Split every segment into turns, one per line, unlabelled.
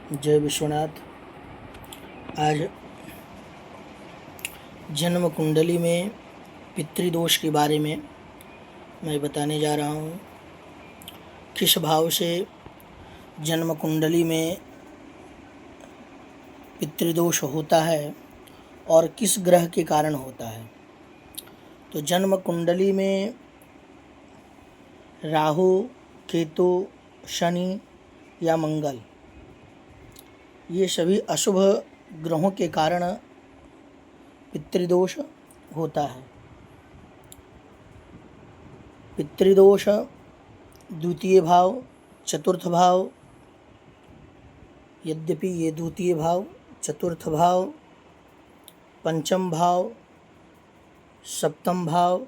जय विश्वनाथ। आज जन्म कुंडली में पितृदोष के बारे में मैं बताने जा रहा हूँ। किस भाव से जन्म कुंडली में पितृदोष होता है और किस ग्रह के कारण होता है। तो जन्म कुंडली में राहु, केतु, शनि या मंगल, ये सभी अशुभ ग्रहों के कारण पितृदोष होता है। पितृदोष द्वितीय भाव, चतुर्थ भाव, यद्यपि ये द्वितीय भाव, चतुर्थ भाव, पंचम भाव, सप्तम भाव,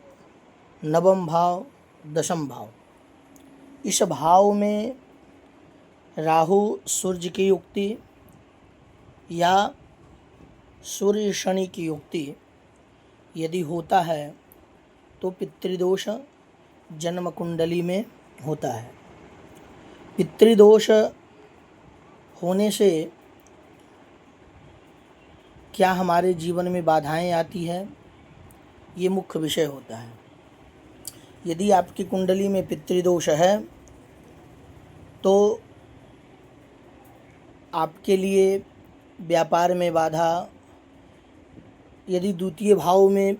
नवम भाव, दशम भाव, इस भाव में राहु सूर्य की युक्ति या सूर्य शनि की युक्ति यदि होता है तो पितृदोष जन्म कुंडली में होता है। पितृदोष होने से क्या हमारे जीवन में बाधाएं आती है, ये मुख्य विषय होता है। यदि आपकी कुंडली में पितृदोष है तो आपके लिए व्यापार में बाधा, यदि द्वितीय भाव में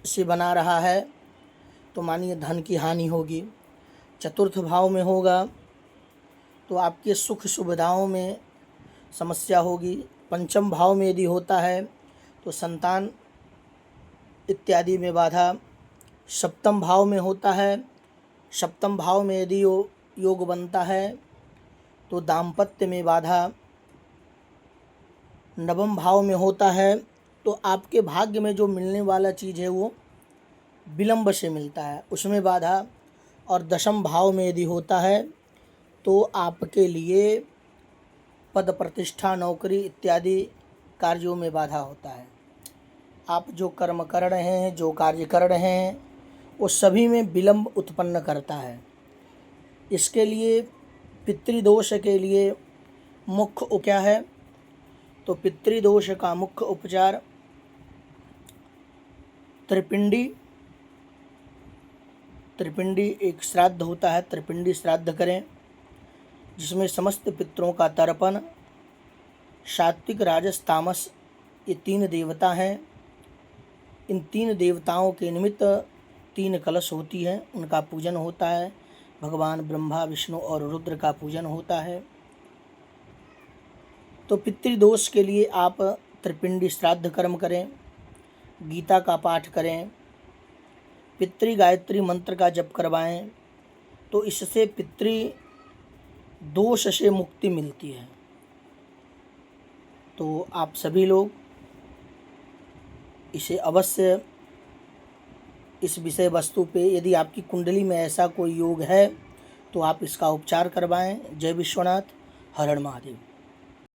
से बना रहा है तो मानिए धन की हानि होगी। चतुर्थ भाव में होगा तो आपके सुख सुविधाओं में समस्या होगी। पंचम भाव में यदि होता है तो संतान इत्यादि में बाधा। सप्तम भाव में होता है, सप्तम भाव में यदि योग बनता है तो दाम्पत्य में बाधा। नवम भाव में होता है तो आपके भाग्य में जो मिलने वाला चीज़ है वो विलंब से मिलता है, उसमें बाधा। और दशम भाव में यदि होता है तो आपके लिए पद प्रतिष्ठा, नौकरी इत्यादि कार्यों में बाधा होता है। आप जो कर्म कर रहे हैं, जो कार्य कर रहे हैं, वो सभी में विलंब उत्पन्न करता है। इसके लिए पितृदोष के लिए मुख्य क्या है, तो पितृदोष का मुख्य उपचार त्रिपिंडी एक श्राद्ध होता है, त्रिपिंडी श्राद्ध करें, जिसमें समस्त पितरों का तर्पण। सात्विक, राजस, तामस, ये तीन देवता हैं। इन तीन देवताओं के निमित्त तीन कलश होती है, उनका पूजन होता है। भगवान ब्रह्मा, विष्णु और रुद्र का पूजन होता है। तो पितृदोष के लिए आप त्रिपिंडी श्राद्ध कर्म करें, गीता का पाठ करें, पितृ गायत्री मंत्र का जप करवाएं, तो इससे पितृदोष से मुक्ति मिलती है। तो आप सभी लोग इसे अवश्य, इस विषय वस्तु पे यदि आपकी कुंडली में ऐसा कोई योग है तो आप इसका उपचार करवाएं। जय विश्वनाथ। हर हर महादेव।